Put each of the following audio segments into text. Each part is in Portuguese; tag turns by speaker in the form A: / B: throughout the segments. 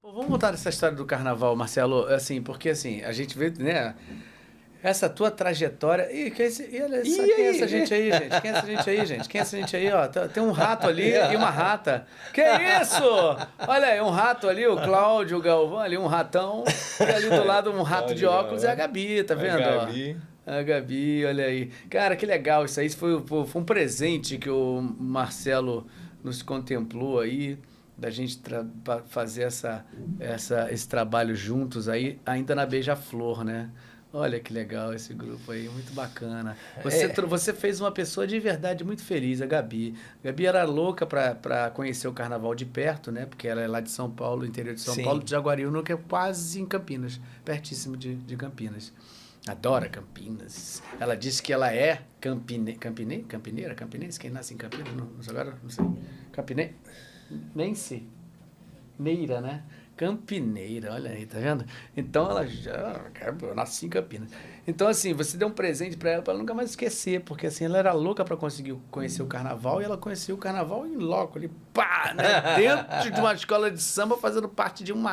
A: Pô, vamos voltar nessa história do carnaval, Marcelo, assim, porque assim, a gente vê, né, essa tua trajetória. E olha só, quem é essa gente aí, gente? Quem é essa gente aí, gente? Quem é essa gente aí, ó? Tem um rato ali e uma rata. Que isso? Olha aí, um rato ali, o Cláudio o Galvão ali, um ratão. E ali do lado um rato de
B: Cláudio
A: óculos é a
B: Galvão.
A: Gabi, tá
B: A
A: vendo, ó?
B: Gabi.
A: A Gabi, olha aí. Cara, que legal isso aí. Isso foi um presente que o Marcelo nos contemplou aí, da gente fazer esse trabalho juntos aí, ainda na Beija-Flor, né? Olha que legal esse grupo aí, muito bacana. Você fez uma pessoa de verdade muito feliz, a Gabi. A Gabi era louca para conhecer o carnaval de perto, né? Porque ela é lá de São Paulo, interior de São Paulo,
B: Sim.
A: de Jaguariúna, que é quase em Campinas, pertíssimo de Campinas. Adora Campinas. Ela disse que ela é campineira? Campinense? Quem nasce em Campinas? Não sei agora, não sei. Campinense? Neira, né? Campineira, olha aí, tá vendo? Então ela já. Eu nasci em Campinas. Então, assim, você deu um presente pra ela nunca mais esquecer, porque assim, ela era louca pra conseguir conhecer o carnaval e ela conheceu o carnaval em loco, ali, pá, né? Dentro de uma escola de samba, fazendo parte de um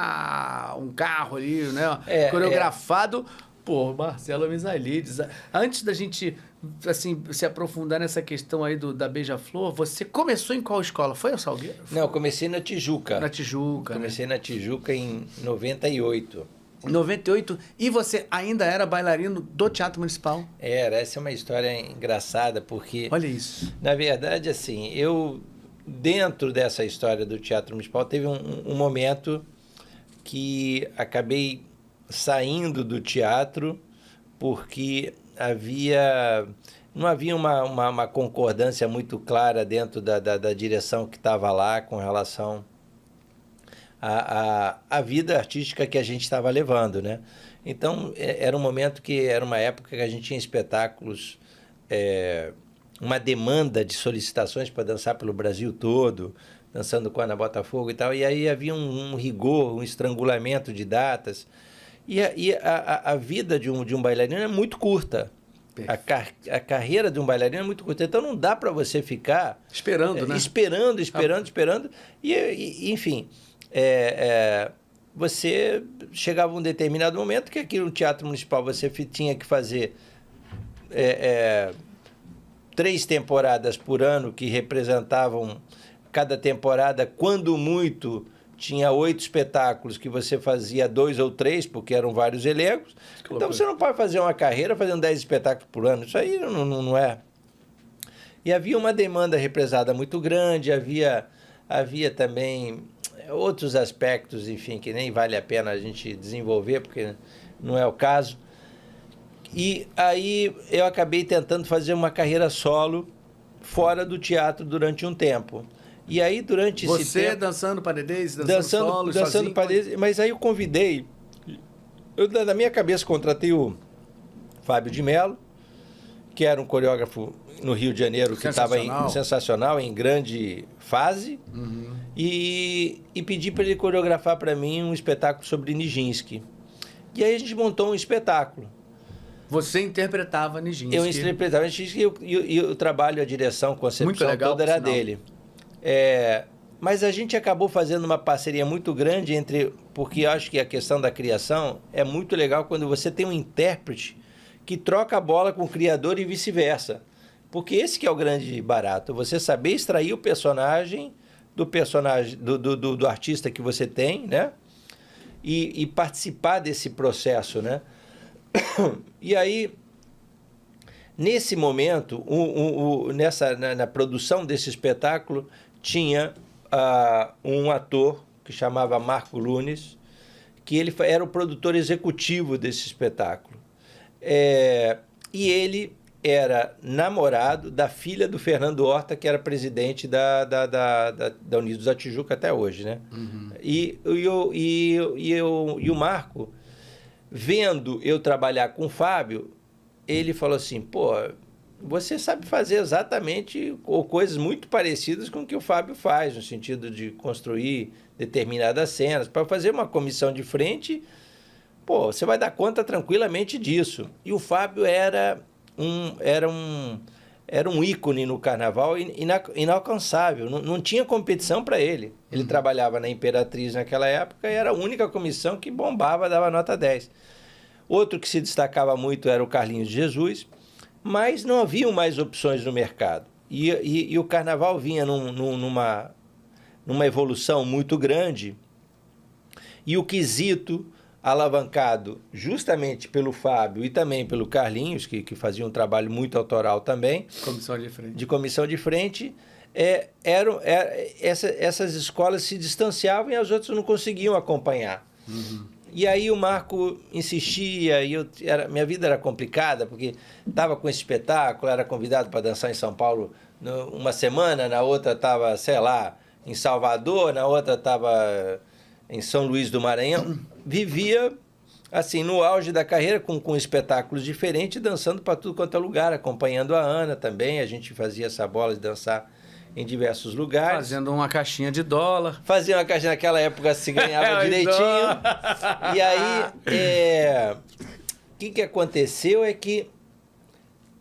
A: carro ali, né?
B: É,
A: Coreografado por Marcelo Misalides. Antes da gente, assim, se aprofundar nessa questão aí da Beija-Flor, você começou em qual escola? Foi o Salgueiro?
B: não, eu comecei na Tijuca.
A: Na Tijuca, né?
B: Comecei na Tijuca em 98.
A: 98. E você ainda era bailarino do Teatro Municipal?
B: Essa é uma história engraçada, porque,
A: Olha isso.
B: na verdade, assim, dentro dessa história do Teatro Municipal, teve um momento que acabei saindo do teatro porque não havia uma concordância muito clara dentro da direção que estava lá com relação à vida artística que a gente estava levando, né? Então, era um momento era uma época que a gente tinha espetáculos, uma demanda de solicitações para dançar pelo Brasil todo, dançando com a Ana Botafogo e tal, e aí havia um rigor, um estrangulamento de datas, e a vida de um bailarino é muito curta. A carreira de um bailarino é muito curta. Então não dá para você ficar
A: esperando, né?
B: Esperando. Enfim, você chegava a um determinado momento que aqui no Teatro Municipal você tinha que fazer 3 temporadas por ano, que representavam cada temporada, quando muito, tinha 8 espetáculos que você fazia 2 ou 3, porque eram vários elencos. Então você não pode fazer uma carreira fazendo 10 espetáculos por ano. Isso aí não é. E havia uma demanda represada muito grande, havia também outros aspectos, enfim, que nem vale a pena a gente desenvolver, porque não é o caso. E aí eu acabei tentando fazer uma carreira solo fora do teatro durante um tempo. E aí, durante esse tempo...
A: Você dançando paredês, dançando solo,
B: dançando
A: sozinho?
B: paredês, mas aí eu convidei... na minha cabeça, contratei o Fábio de Mello, que era um coreógrafo no Rio de Janeiro, que estava sensacional, em grande fase, e pedi para ele coreografar para mim um espetáculo sobre Nijinsky. E aí a gente montou um espetáculo.
A: Você interpretava Nijinsky.
B: Eu interpretava Nijinsky e o trabalho, a direção, a concepção toda era dele. Mas a gente acabou fazendo uma parceria muito grande porque eu acho que a questão da criação é muito legal quando você tem um intérprete que troca a bola com o criador e vice-versa. Porque esse que é o grande barato, você saber extrair o personagem do artista que você tem, né? E participar desse processo, né? E aí, nesse momento, na produção desse espetáculo, tinha um ator que chamava Marco Lunes, que ele era o produtor executivo desse espetáculo. E ele era namorado da filha do Fernando Horta, que era presidente da Unidos da Tijuca até hoje, né? E o Marco, vendo eu trabalhar com o Fábio, ele falou assim, pô, você sabe fazer exatamente ou coisas muito parecidas com o que o Fábio faz, no sentido de construir determinadas cenas. Para fazer uma comissão de frente, pô, você vai dar conta tranquilamente disso. E o Fábio era era um ícone no carnaval inalcançável, não tinha competição para ele. Ele trabalhava na Imperatriz naquela época e era a única comissão que bombava, dava nota 10. Outro que se destacava muito era o Carlinhos de Jesus, mas não haviam mais opções no mercado. E o carnaval vinha numa evolução muito grande, e o quesito alavancado justamente pelo Fábio e também pelo Carlinhos, que fazia um trabalho muito autoral também.
A: Comissão de frente.
B: De comissão de frente. Essas escolas se distanciavam e as outras não conseguiam acompanhar.
A: Uhum.
B: E aí o Marco insistia, e minha vida era complicada, porque estava com esse espetáculo, era convidado para dançar em São Paulo uma semana, na outra estava, sei lá, em Salvador, na outra estava em São Luís do Maranhão. Vivia assim no auge da carreira, com espetáculos diferentes, dançando para tudo quanto é lugar, acompanhando a Ana também. A gente fazia essa bola de dançar em diversos lugares.
A: Fazendo uma caixinha de dólar.
B: Fazia uma caixinha, naquela época se ganhava direitinho. E aí, o que aconteceu é que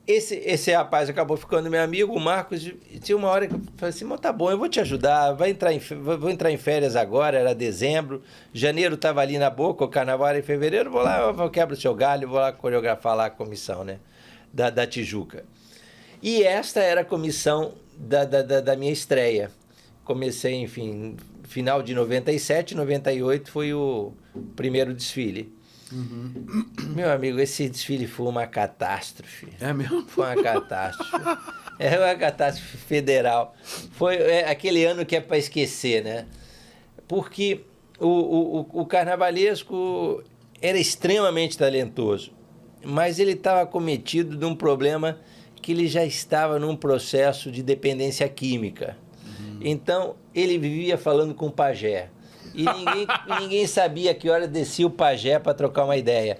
B: esse rapaz acabou ficando meu amigo, o Marcos. Tinha uma hora que eu falei assim: tá bom, eu vou te ajudar, vou entrar em férias agora, era dezembro, janeiro estava ali na boca, o carnaval era em fevereiro, vou lá, eu quebro o seu galho, vou lá coreografar lá a comissão, né, da Tijuca. E esta era a comissão da minha estreia. Comecei, enfim, final de 97, 98 foi o primeiro desfile.
A: Uhum.
B: Meu amigo, esse desfile foi uma catástrofe.
A: É mesmo?
B: Foi uma catástrofe. É uma catástrofe federal. Foi aquele ano que é para esquecer, né? Porque o carnavalesco era extremamente talentoso, mas ele estava acometido de um problema que ele já estava num processo de dependência química. Uhum. Então, ele vivia falando com o pajé. E ninguém sabia que hora descia o pajé para trocar uma ideia.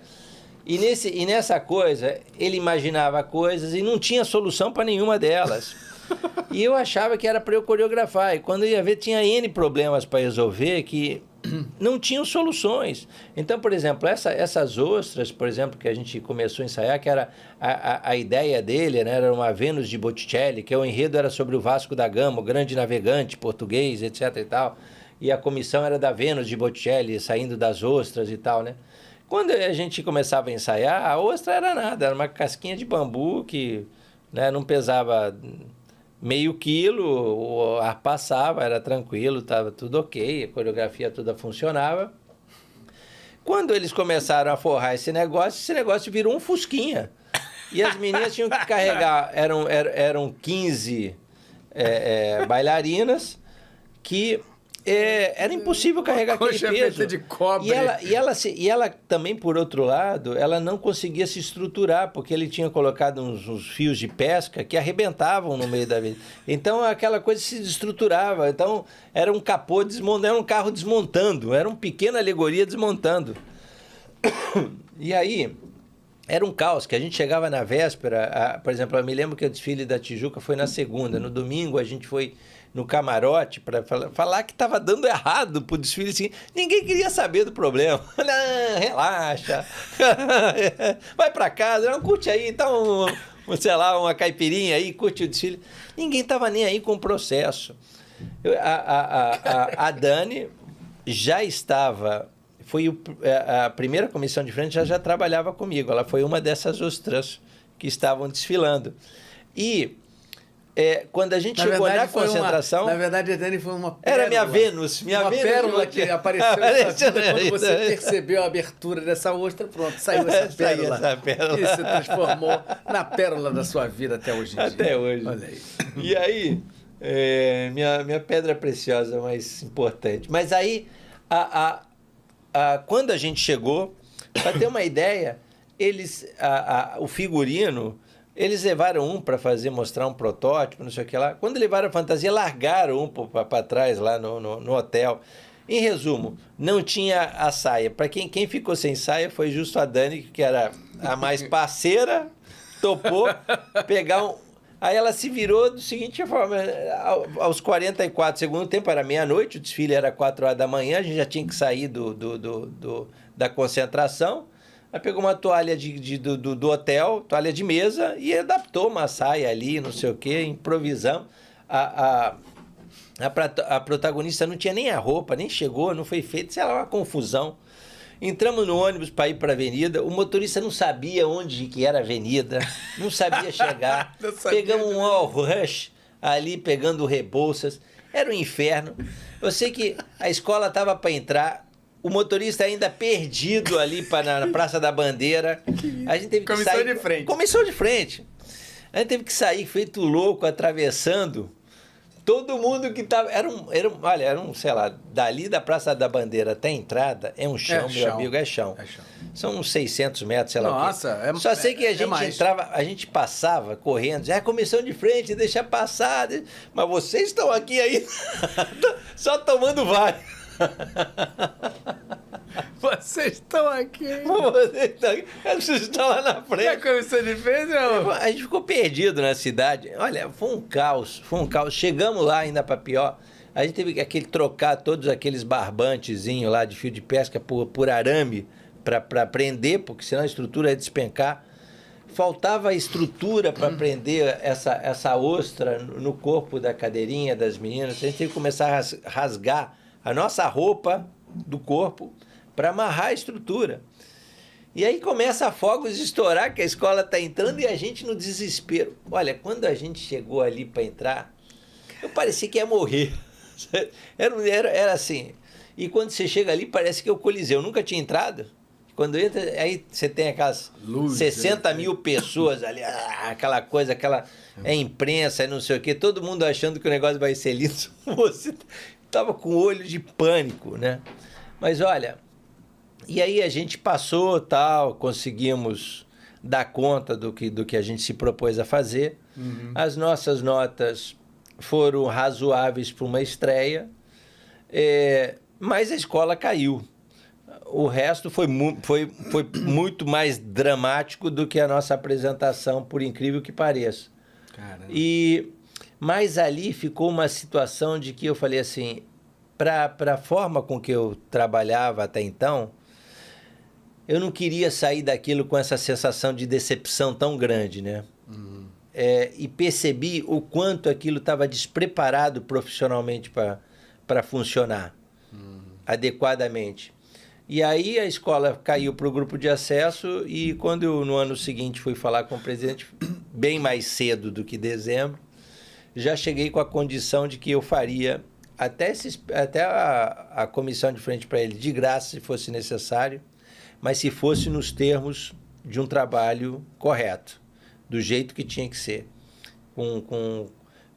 B: E nessa coisa, ele imaginava coisas e não tinha solução para nenhuma delas. E eu achava que era para eu coreografar. E quando eu ia ver, tinha N problemas para resolver que não tinham soluções. Então, por exemplo, essas ostras, por exemplo, que a gente começou a ensaiar, que era a ideia dele, né, era uma Vênus de Botticelli, que o enredo era sobre o Vasco da Gama, o grande navegante português, etc. e tal. E a comissão era da Vênus de Botticelli, saindo das ostras e tal, né? Quando a gente começava a ensaiar, a ostra era nada, era uma casquinha de bambu que, né, não pesava meio quilo, o ar passava, era tranquilo, estava tudo ok, a coreografia toda funcionava. Quando eles começaram a forrar esse negócio virou um fusquinha. E as meninas tinham que carregar, eram 15 bailarinas que... era impossível carregar aquele peso.
A: De cobre.
B: E ela também, por outro lado, ela não conseguia se estruturar, porque ele tinha colocado uns fios de pesca que arrebentavam no meio da vida. Então, aquela coisa se desestruturava. Então, era um capô desmontando, era um carro desmontando, era uma pequena alegoria desmontando. E aí, era um caos, que a gente chegava na véspera, por exemplo, eu me lembro que o desfile da Tijuca foi na segunda, no domingo a gente foi no camarote para falar que estava dando errado pro desfile, assim, ninguém queria saber do problema. Não, relaxa, vai para casa, não, curte aí, então, sei lá, uma caipirinha aí, curte o desfile. Ninguém estava nem aí com o processo. A Dani já estava, foi a primeira comissão de frente, já trabalhava comigo, ela foi uma dessas ostras que estavam desfilando. E quando a gente chegou na concentração...
A: Na verdade, a Dani foi uma pérola.
B: Era minha Vênus.
A: Uma
B: Vênus
A: pérola que apareceu nessa vida. Quando você percebeu a abertura dessa ostra, pronto, saiu essa pérola. E se transformou na pérola da sua vida até hoje em dia.
B: Até hoje.
A: Olha aí.
B: E aí, minha pedra preciosa mais importante. Mas aí, quando a gente chegou, para ter uma ideia, o figurino... Eles levaram para mostrar um protótipo, não sei o que lá. Quando levaram a fantasia, largaram para trás lá no hotel. Em resumo, não tinha a saia. Para quem ficou sem saia foi justo a Dani, que era a mais parceira, topou pegar um... Aí ela se virou da seguinte forma, aos 44 segundo tempo, era meia-noite, o desfile era 4 horas da manhã, a gente já tinha que sair da concentração. Aí pegou uma toalha do hotel, toalha de mesa, e adaptou uma saia ali, não sei o quê, improvisamos. A protagonista não tinha nem a roupa, nem chegou, não foi feito, sei lá, uma confusão. Entramos no ônibus para ir para a avenida, o motorista não sabia onde que era a avenida, não sabia chegar. Não sabia. Pegamos um all rush ali, pegando Rebouças, era um inferno. Eu sei que a escola estava para entrar, o motorista ainda perdido ali na Praça da Bandeira. A gente teve que sair. Começou de frente. Começou de frente. A gente teve que sair feito louco, atravessando. Todo mundo que tava... Era um, sei lá, dali da Praça da Bandeira até a entrada, é um chão, meu amigo, é chão. São uns 600 metros, sei lá.
A: Nossa,
B: o quê. Só sei que a gente entrava, a gente passava correndo, já comissão de frente, deixa passar. Mas vocês estão aqui aí, só tomando vai.
A: Vocês estão aqui.
B: Vocês estão lá na frente.
A: A comissão de frente, meu?
B: A gente ficou perdido na cidade. Olha, foi um caos. Chegamos lá ainda para pior. A gente teve que trocar todos aqueles barbantezinhos lá de fio de pesca por arame para prender, porque senão a estrutura ia despencar. Faltava estrutura para prender essa ostra no corpo da cadeirinha das meninas. A gente teve que começar a rasgar a nossa roupa do corpo para amarrar a estrutura. E aí começa a fogos estourar, que a escola está entrando e a gente no desespero. Olha, quando a gente chegou ali para entrar, eu parecia que ia morrer. Era assim. E quando você chega ali, parece que é o Coliseu. Eu nunca tinha entrado. Quando entra, aí você tem aquelas 60 mil pessoas ali, aquela coisa, imprensa, não sei o quê, todo mundo achando que o negócio vai ser lindo. Você estava com olho de pânico, né? Mas olha, e aí a gente passou, tal, conseguimos dar conta do que a gente se propôs a fazer. Uhum. As nossas notas foram razoáveis para uma estreia, mas a escola caiu. O resto foi muito mais dramático do que a nossa apresentação, por incrível que pareça. Caramba. Mas ali ficou uma situação de que eu falei assim, para a forma com que eu trabalhava até então, eu não queria sair daquilo com essa sensação de decepção tão grande, né? Uhum. E percebi o quanto aquilo estava despreparado profissionalmente para funcionar adequadamente. E aí a escola caiu para o grupo de acesso e quando eu, no ano seguinte, fui falar com o presidente, bem mais cedo do que dezembro, já cheguei com a condição de que eu faria até a comissão de frente para ele de graça, se fosse necessário, mas se fosse nos termos de um trabalho correto, do jeito que tinha que ser, com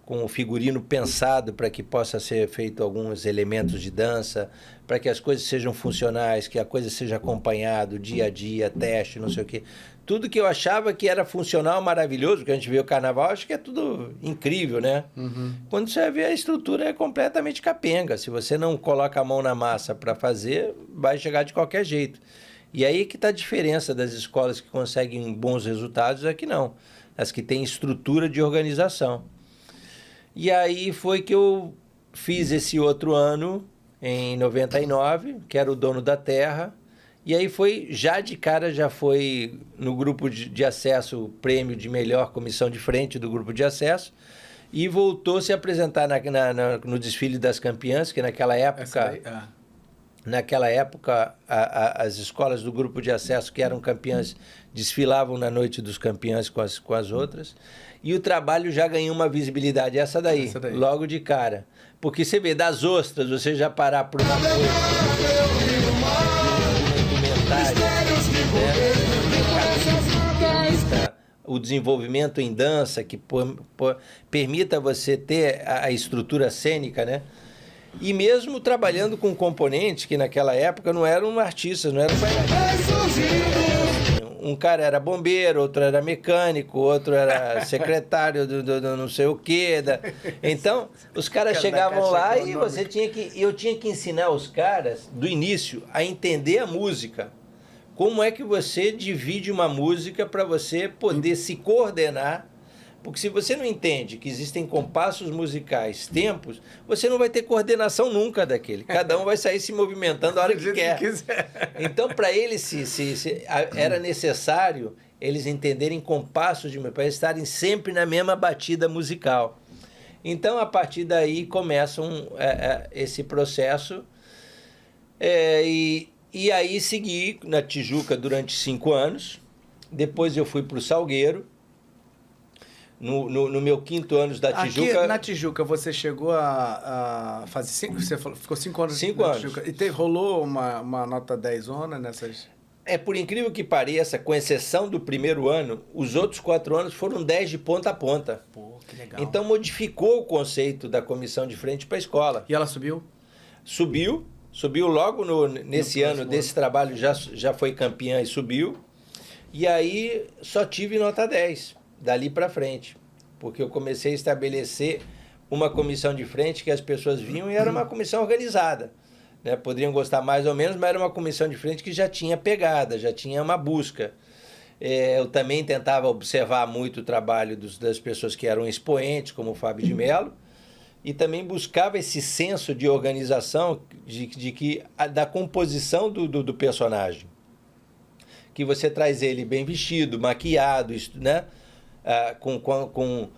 B: o figurino pensado para que possa ser feito alguns elementos de dança, para que as coisas sejam funcionais, que a coisa seja acompanhada dia a dia, teste, não sei o quê. Tudo que eu achava que era funcional, maravilhoso, que a gente vê o carnaval, acho que é tudo incrível, né? Uhum. Quando você vê, a estrutura é completamente capenga. Se você não coloca a mão na massa para fazer, vai chegar de qualquer jeito. E aí que está a diferença das escolas que conseguem bons resultados é que não. As que têm estrutura de organização. E aí foi que eu fiz esse outro ano, em 99, que era o Dono da Terra. E aí foi, já de cara, já foi no grupo de acesso o prêmio de melhor comissão de frente do grupo de acesso. E voltou a se apresentar no desfile das campeãs, que naquela época... Naquela época, as escolas do grupo de acesso que eram campeãs desfilavam na noite dos campeãs com as outras. E o trabalho já ganhou uma visibilidade, essa daí, logo de cara. Porque você vê, das ostras, você já parar por uma coisa... O desenvolvimento em dança, que permita você ter a estrutura cênica, né? E mesmo trabalhando com componentes que naquela época não eram artistas, não eram um cara era bombeiro, outro era mecânico, outro era secretário do não sei o quê. Então, os caras chegavam lá e eu tinha que ensinar os caras, do início, a entender a música. Como é que você divide uma música para você poder se coordenar, Porque se você não entende que existem compassos musicais, tempos, você não vai ter coordenação nunca daquele. Cada um vai sair se movimentando a hora que quer. Então, para eles, era necessário eles entenderem compassos para estarem sempre na mesma batida musical. Então, a partir daí, começa esse processo. E aí, segui na Tijuca durante 5 anos. Depois, eu fui para o Salgueiro. No meu 5º ano da Tijuca...
A: Aqui na Tijuca, você chegou a fazer 5... Você ficou 5 anos
B: 5 anos.
A: Tijuca. E rolou uma nota 10zona nessas...
B: Por incrível que pareça, com exceção do primeiro ano, os outros 4 anos foram 10 de ponta a ponta.
A: Pô, que legal.
B: Então, modificou o conceito da comissão de frente para a escola.
A: E ela subiu?
B: Subiu logo nesse ano desse trabalho, já foi campeã e subiu. E aí, só tive nota 10, dali para frente. Porque eu comecei a estabelecer uma comissão de frente que as pessoas vinham e era uma comissão organizada. Né? Poderiam gostar mais ou menos, mas era uma comissão de frente que já tinha pegada, já tinha uma busca. Eu também tentava observar muito o trabalho das pessoas que eram expoentes, como o Fábio de Mello, e também buscava esse senso de organização da composição do personagem. Que você traz ele bem vestido, maquiado, né? Com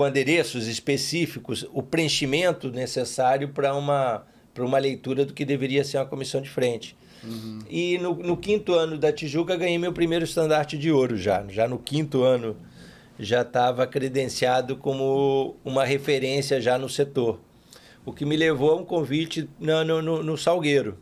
B: adereços específicos, o preenchimento necessário para uma leitura do que deveria ser uma comissão de frente. Uhum. E no 5º ano da Tijuca, ganhei meu primeiro estandarte de ouro já. Já no 5º ano, já estava credenciado como uma referência já no setor. O que me levou a um convite no Salgueiro.